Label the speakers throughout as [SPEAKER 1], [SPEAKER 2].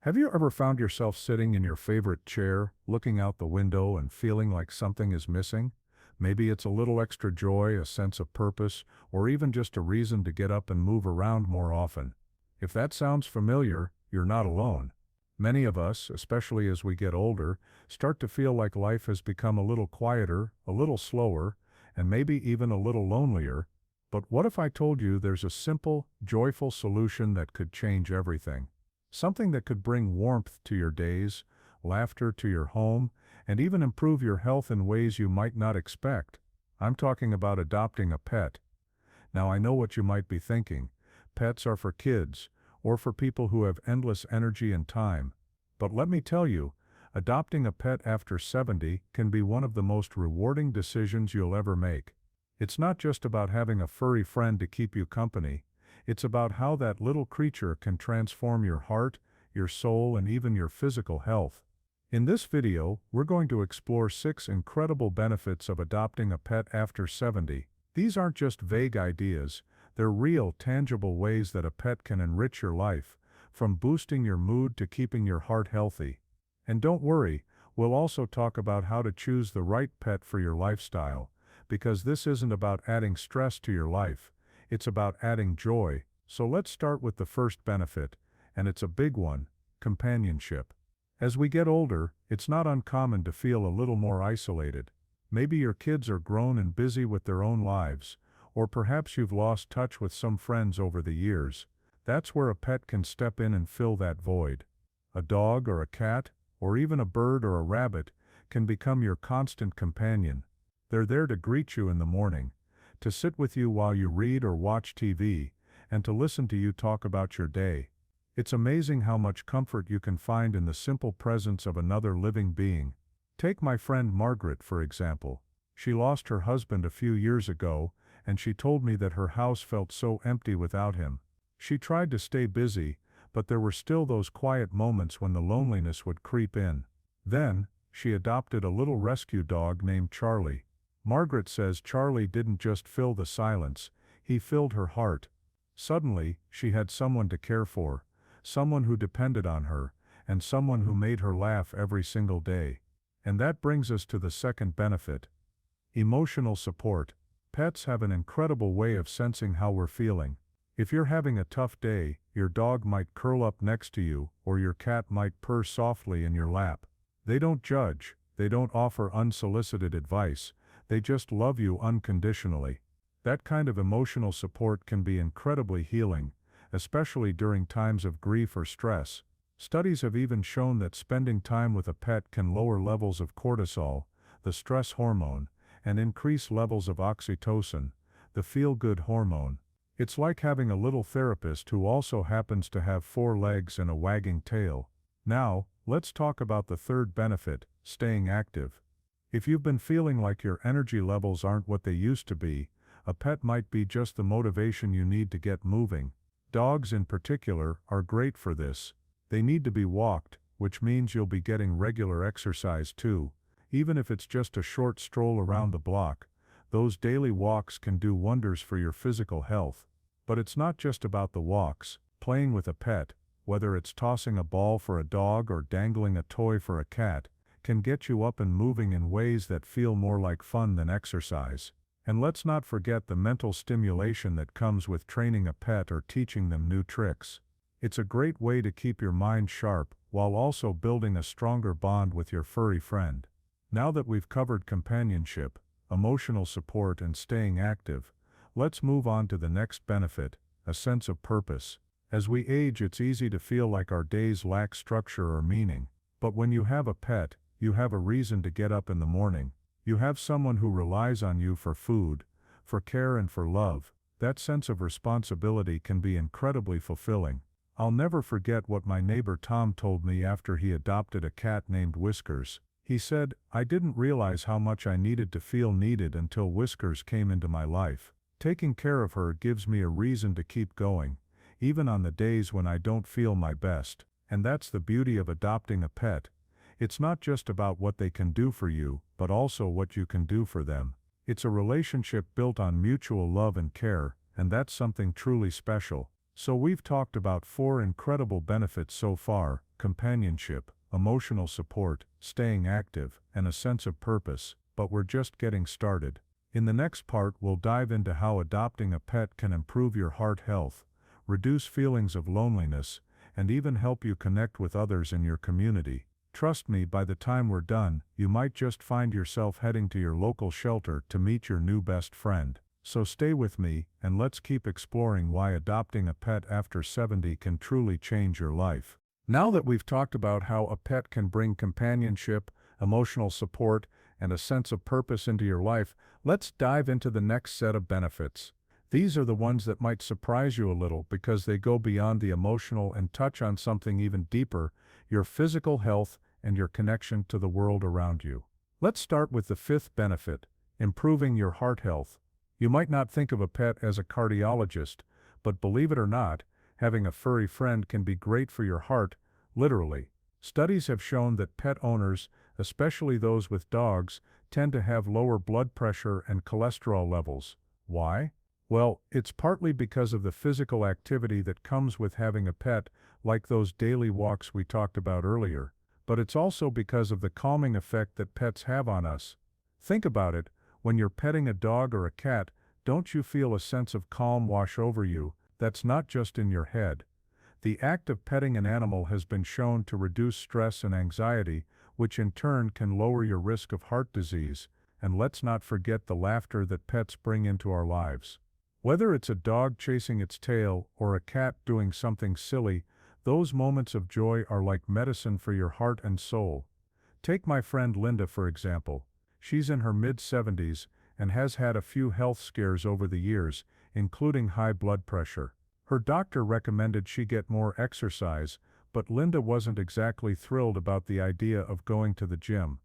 [SPEAKER 1] Have you ever found yourself sitting in your favorite chair, looking out the window and feeling like something is missing? Maybe it's a little extra joy, a sense of purpose, or even just a reason to get up and move around more often. If that sounds familiar, you're not alone. Many of us, especially as we get older, start to feel like life has become a little quieter, a little slower, and maybe even a little lonelier. But what if I told you there's a simple, joyful solution that could change everything? Something that could bring warmth to your days, laughter to your home, and even improve your health in ways you might not expect. I'm talking about adopting a pet. Now I know what you might be thinking. Pets are for kids, or for people who have endless energy and time. But let me tell you, adopting a pet after 70 can be one of the most rewarding decisions you'll ever make. It's not just about having a furry friend to keep you company. It's about how that little creature can transform your heart, your soul, and even your physical health. In this video, we're going to explore 6 incredible benefits of adopting a pet after 70. These aren't just vague ideas, they're real, tangible ways that a pet can enrich your life, from boosting your mood to keeping your heart healthy. And don't worry, we'll also talk about how to choose the right pet for your lifestyle, because this isn't about adding stress to your life. It's about adding joy. So let's start with the first benefit, and it's a big one: companionship. As we get older, it's not uncommon to feel a little more isolated. Maybe your kids are grown and busy with their own lives, or perhaps you've lost touch with some friends over the years. That's where a pet can step in and fill that void. A dog or a cat, or even a bird or a rabbit, can become your constant companion. They're there to greet you in the morning, to sit with you while you read or watch TV, and to listen to you talk about your day. It's amazing how much comfort you can find in the simple presence of another living being. Take my friend Margaret, for example. She lost her husband a few years ago, and she told me that her house felt so empty without him. She tried to stay busy, but there were still those quiet moments when the loneliness would creep in. Then, she adopted a little rescue dog named Charlie. Margaret says Charlie didn't just fill the silence, he filled her heart. Suddenly, she had someone to care for, someone who depended on her, and someone who made her laugh every single day. And that brings us to the second benefit: emotional support. Pets have an incredible way of sensing how we're feeling. If you're having a tough day, your dog might curl up next to you, or your cat might purr softly in your lap. They don't judge, they don't offer unsolicited advice. They just love you unconditionally. That kind of emotional support can be incredibly healing, especially during times of grief or stress. Studies have even shown that spending time with a pet can lower levels of cortisol, the stress hormone, and increase levels of oxytocin, the feel-good hormone. It's like having a little therapist who also happens to have 4 legs and a wagging tail. Now, let's talk about the third benefit: staying active. If you've been feeling like your energy levels aren't what they used to be, a pet might be just the motivation you need to get moving. Dogs in particular are great for this. They need to be walked, which means you'll be getting regular exercise too. Even if it's just a short stroll around the block, those daily walks can do wonders for your physical health. But it's not just about the walks. Playing with a pet, whether it's tossing a ball for a dog or dangling a toy for a cat, can get you up and moving in ways that feel more like fun than exercise. And let's not forget the mental stimulation that comes with training a pet or teaching them new tricks. It's a great way to keep your mind sharp while also building a stronger bond with your furry friend. Now that we've covered companionship, emotional support, and staying active, let's move on to the next benefit: a sense of purpose. As we age, it's easy to feel like our days lack structure or meaning. But when you have a pet, you have a reason to get up in the morning. You have someone who relies on you for food, for care, and for love. That sense of responsibility can be incredibly fulfilling. I'll never forget what my neighbor Tom told me after he adopted a cat named Whiskers. He said, "I didn't realize how much I needed to feel needed until Whiskers came into my life. Taking care of her gives me a reason to keep going, even on the days when I don't feel my best." And that's the beauty of adopting a pet. It's not just about what they can do for you, but also what you can do for them. It's a relationship built on mutual love and care, and that's something truly special. So we've talked about 4 incredible benefits so far: companionship, emotional support, staying active, and a sense of purpose, but we're just getting started. In the next part, we'll dive into how adopting a pet can improve your heart health, reduce feelings of loneliness, and even help you connect with others in your community. Trust me, by the time we're done, you might just find yourself heading to your local shelter to meet your new best friend. So stay with me, and let's keep exploring why adopting a pet after 70 can truly change your life. Now that we've talked about how a pet can bring companionship, emotional support, and a sense of purpose into your life, let's dive into the next set of benefits. These are the ones that might surprise you a little because they go beyond the emotional and touch on something even deeper: your physical health and your connection to the world around you. Let's start with the 5th benefit: improving your heart health. You might not think of a pet as a cardiologist, but believe it or not, having a furry friend can be great for your heart, literally. Studies have shown that pet owners, especially those with dogs, tend to have lower blood pressure and cholesterol levels. Why? Well, it's partly because of the physical activity that comes with having a pet, like those daily walks we talked about earlier, but it's also because of the calming effect that pets have on us. Think about it: when you're petting a dog or a cat, don't you feel a sense of calm wash over you? That's not just in your head. The act of petting an animal has been shown to reduce stress and anxiety, which in turn can lower your risk of heart disease, and let's not forget the laughter that pets bring into our lives. Whether it's a dog chasing its tail or a cat doing something silly, those moments of joy are like medicine for your heart and soul. Take my friend Linda, for example. She's in her mid-70s and has had a few health scares over the years, including high blood pressure. Her doctor recommended she get more exercise, but Linda wasn't exactly thrilled about the idea of going to the gym.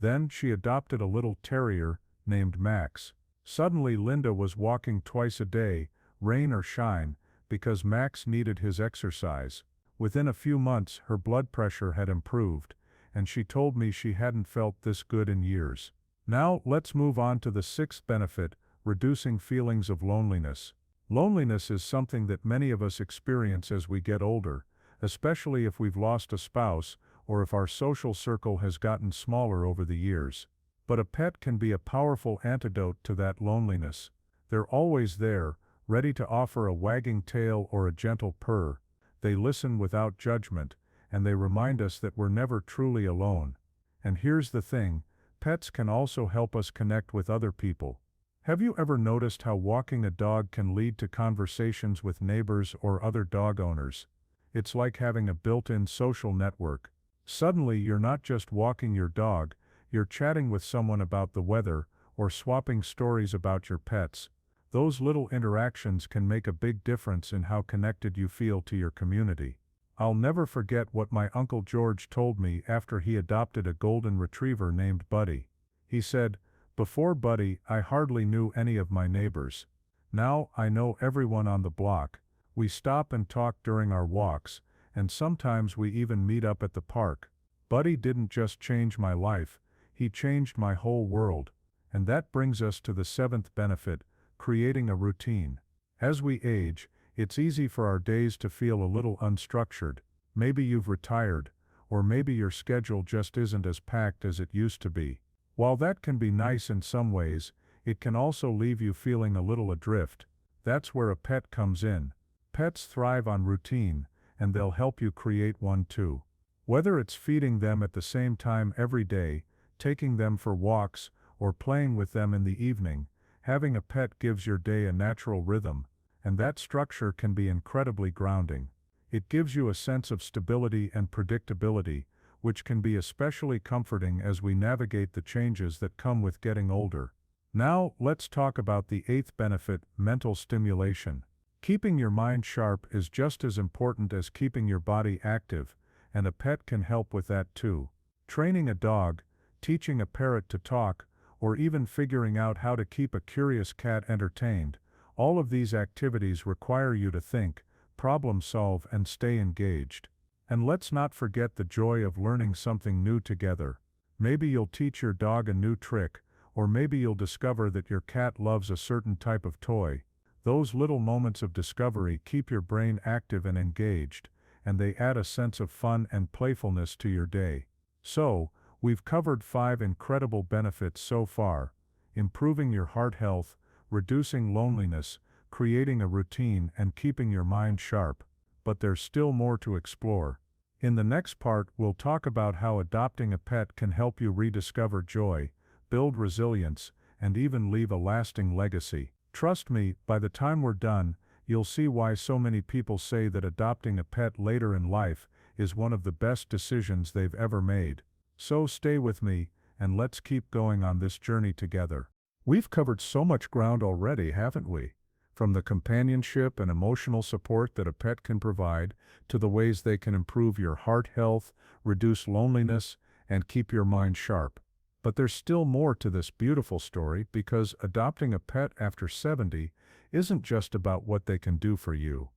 [SPEAKER 1] Then she adopted a little terrier named Max. Suddenly Linda was walking twice a day, rain or shine, because Max needed his exercise. Within a few months her blood pressure had improved, and she told me she hadn't felt this good in years. Now let's move on to the 6th benefit: reducing feelings of loneliness. Loneliness is something that many of us experience as we get older, especially if we've lost a spouse or if our social circle has gotten smaller over the years. But a pet can be a powerful antidote to that loneliness. They're always there, ready to offer a wagging tail or a gentle purr. They listen without judgment, and they remind us that we're never truly alone. And here's the thing: pets can also help us connect with other people. Have you ever noticed how walking a dog can lead to conversations with neighbors or other dog owners? It's like having a built-in social network. Suddenly you're not just walking your dog, you're chatting with someone about the weather, or swapping stories about your pets. Those little interactions can make a big difference in how connected you feel to your community. I'll never forget what my Uncle George told me after he adopted a golden retriever named Buddy. He said, "Before Buddy, I hardly knew any of my neighbors. Now I know everyone on the block. We stop and talk during our walks, and sometimes we even meet up at the park. Buddy didn't just change my life, he changed my whole world." And that brings us to the 7th benefit: creating a routine. As we age, it's easy for our days to feel a little unstructured. Maybe you've retired, or maybe your schedule just isn't as packed as it used to be. While that can be nice in some ways, it can also leave you feeling a little adrift. That's where a pet comes in. Pets thrive on routine, and they'll help you create one too. Whether it's feeding them at the same time every day, taking them for walks, or playing with them in the evening, having a pet gives your day a natural rhythm, and that structure can be incredibly grounding. It gives you a sense of stability and predictability, which can be especially comforting as we navigate the changes that come with getting older. Now, let's talk about the 8th benefit: mental stimulation. Keeping your mind sharp is just as important as keeping your body active, and a pet can help with that too. Training a dog, teaching a parrot to talk, or even figuring out how to keep a curious cat entertained, all of these activities require you to think, problem solve, and stay engaged. And let's not forget the joy of learning something new together. Maybe you'll teach your dog a new trick, or maybe you'll discover that your cat loves a certain type of toy. Those little moments of discovery keep your brain active and engaged, and they add a sense of fun and playfulness to your day. So, we've covered 5 incredible benefits so far: improving your heart health, reducing loneliness, creating a routine, and keeping your mind sharp. But there's still more to explore. In the next part, we'll talk about how adopting a pet can help you rediscover joy, build resilience, and even leave a lasting legacy. Trust me, by the time we're done, you'll see why so many people say that adopting a pet later in life is one of the best decisions they've ever made. So stay with me, and let's keep going on this journey together. We've covered so much ground already, haven't we? From the companionship and emotional support that a pet can provide, to the ways they can improve your heart health, reduce loneliness, and keep your mind sharp. But there's still more to this beautiful story, because adopting a pet after 70 isn't just about what they can do for you.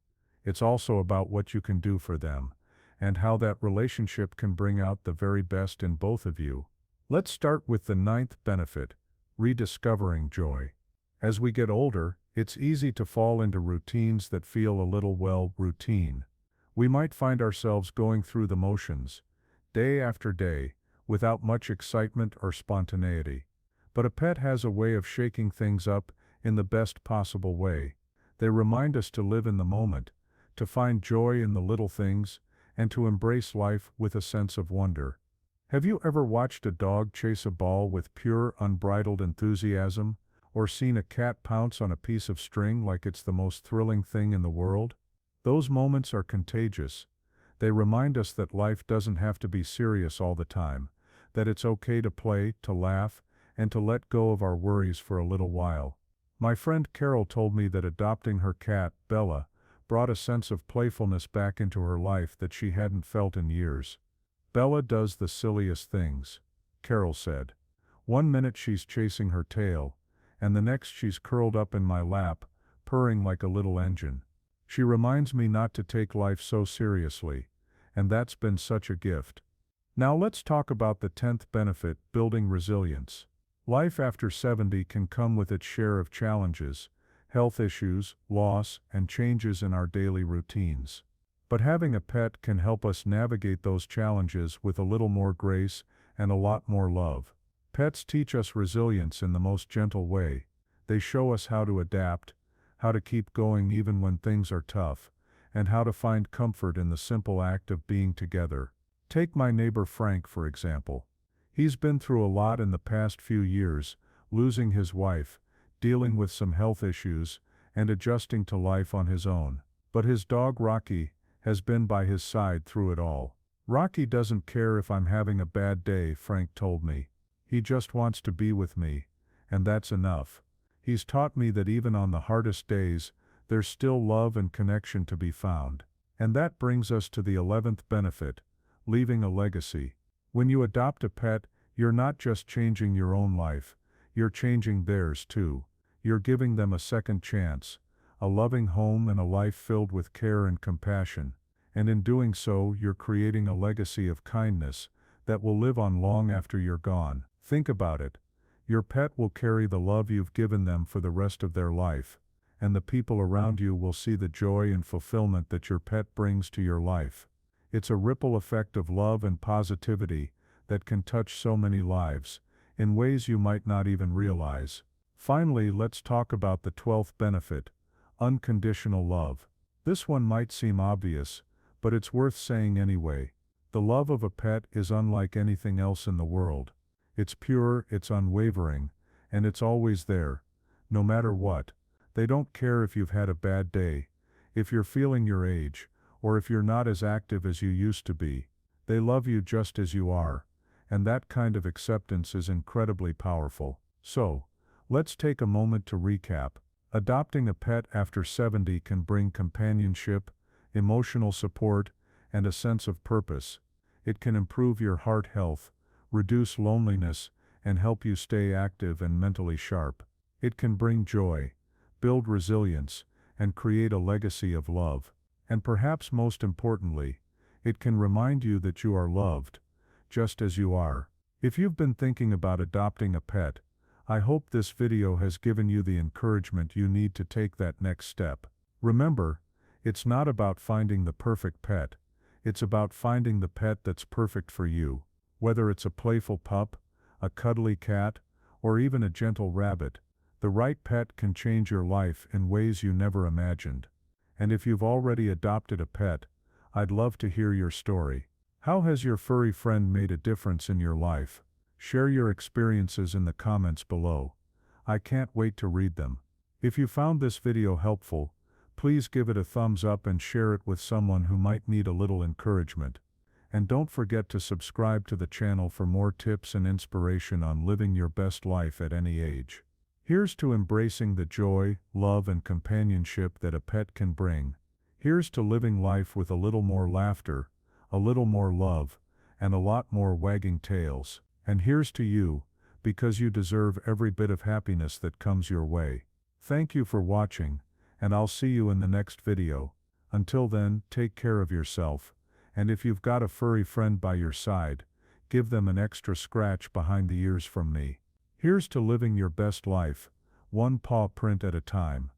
[SPEAKER 1] It's also about what you can do for them, and how that relationship can bring out the very best in both of you. Let's start with the 9th benefit: rediscovering joy. As we get older, it's easy to fall into routines that feel a little, well, routine. We might find ourselves going through the motions, day after day, without much excitement or spontaneity. But a pet has a way of shaking things up in the best possible way. They remind us to live in the moment, to find joy in the little things, and to embrace life with a sense of wonder. Have you ever watched a dog chase a ball with pure, unbridled enthusiasm, or seen a cat pounce on a piece of string like it's the most thrilling thing in the world? Those moments are contagious. They remind us that life doesn't have to be serious all the time, that it's okay to play, to laugh, and to let go of our worries for a little while. My friend Carol told me that adopting her cat, Bella, brought a sense of playfulness back into her life that she hadn't felt in years. Bella does the silliest things, Carol said. One minute she's chasing her tail, and the next she's curled up in my lap, purring like a little engine. She reminds me not to take life so seriously, and that's been such a gift. Now let's talk about the 10th benefit: building resilience. Life after 70 can come with its share of challenges, health issues, loss, and changes in our daily routines. But having a pet can help us navigate those challenges with a little more grace and a lot more love. Pets teach us resilience in the most gentle way. They show us how to adapt, how to keep going even when things are tough, and how to find comfort in the simple act of being together. Take my neighbor Frank, for example. He's been through a lot in the past few years, losing his wife, dealing with some health issues, and adjusting to life on his own. But his dog Rocky has been by his side through it all. Rocky doesn't care if I'm having a bad day, Frank told me. He just wants to be with me, and that's enough. He's taught me that even on the hardest days, there's still love and connection to be found. And that brings us to the 11th benefit: leaving a legacy. When you adopt a pet, you're not just changing your own life, you're changing theirs too. You're giving them a second chance, a loving home, and a life filled with care and compassion. And in doing so, you're creating a legacy of kindness that will live on long after you're gone. Think about it. Your pet will carry the love you've given them for the rest of their life, and the people around you will see the joy and fulfillment that your pet brings to your life. It's a ripple effect of love and positivity that can touch so many lives, in ways you might not even realize. Finally, let's talk about the 12th benefit: unconditional love. This one might seem obvious, but it's worth saying anyway. The love of a pet is unlike anything else in the world. It's pure, it's unwavering, and it's always there, no matter what. They don't care if you've had a bad day, if you're feeling your age, or if you're not as active as you used to be. They love you just as you are, and that kind of acceptance is incredibly powerful. So, let's take a moment to recap. Adopting a pet after 70 can bring companionship, emotional support, and a sense of purpose. It can improve your heart health, reduce loneliness, and help you stay active and mentally sharp. It can bring joy, build resilience, and create a legacy of love. And perhaps most importantly, it can remind you that you are loved, just as you are. If you've been thinking about adopting a pet, I hope this video has given you the encouragement you need to take that next step. Remember, it's not about finding the perfect pet, it's about finding the pet that's perfect for you. Whether it's a playful pup, a cuddly cat, or even a gentle rabbit, the right pet can change your life in ways you never imagined. And if you've already adopted a pet, I'd love to hear your story. How has your furry friend made a difference in your life? Share your experiences in the comments below. I can't wait to read them. If you found this video helpful, please give it a thumbs up and share it with someone who might need a little encouragement. And don't forget to subscribe to the channel for more tips and inspiration on living your best life at any age. Here's to embracing the joy, love, and companionship that a pet can bring. Here's to living life with a little more laughter, a little more love, and a lot more wagging tails. And here's to you, because you deserve every bit of happiness that comes your way. Thank you for watching, and I'll see you in the next video. Until then, take care of yourself, and if you've got a furry friend by your side, give them an extra scratch behind the ears from me. Here's to living your best life, one paw print at a time.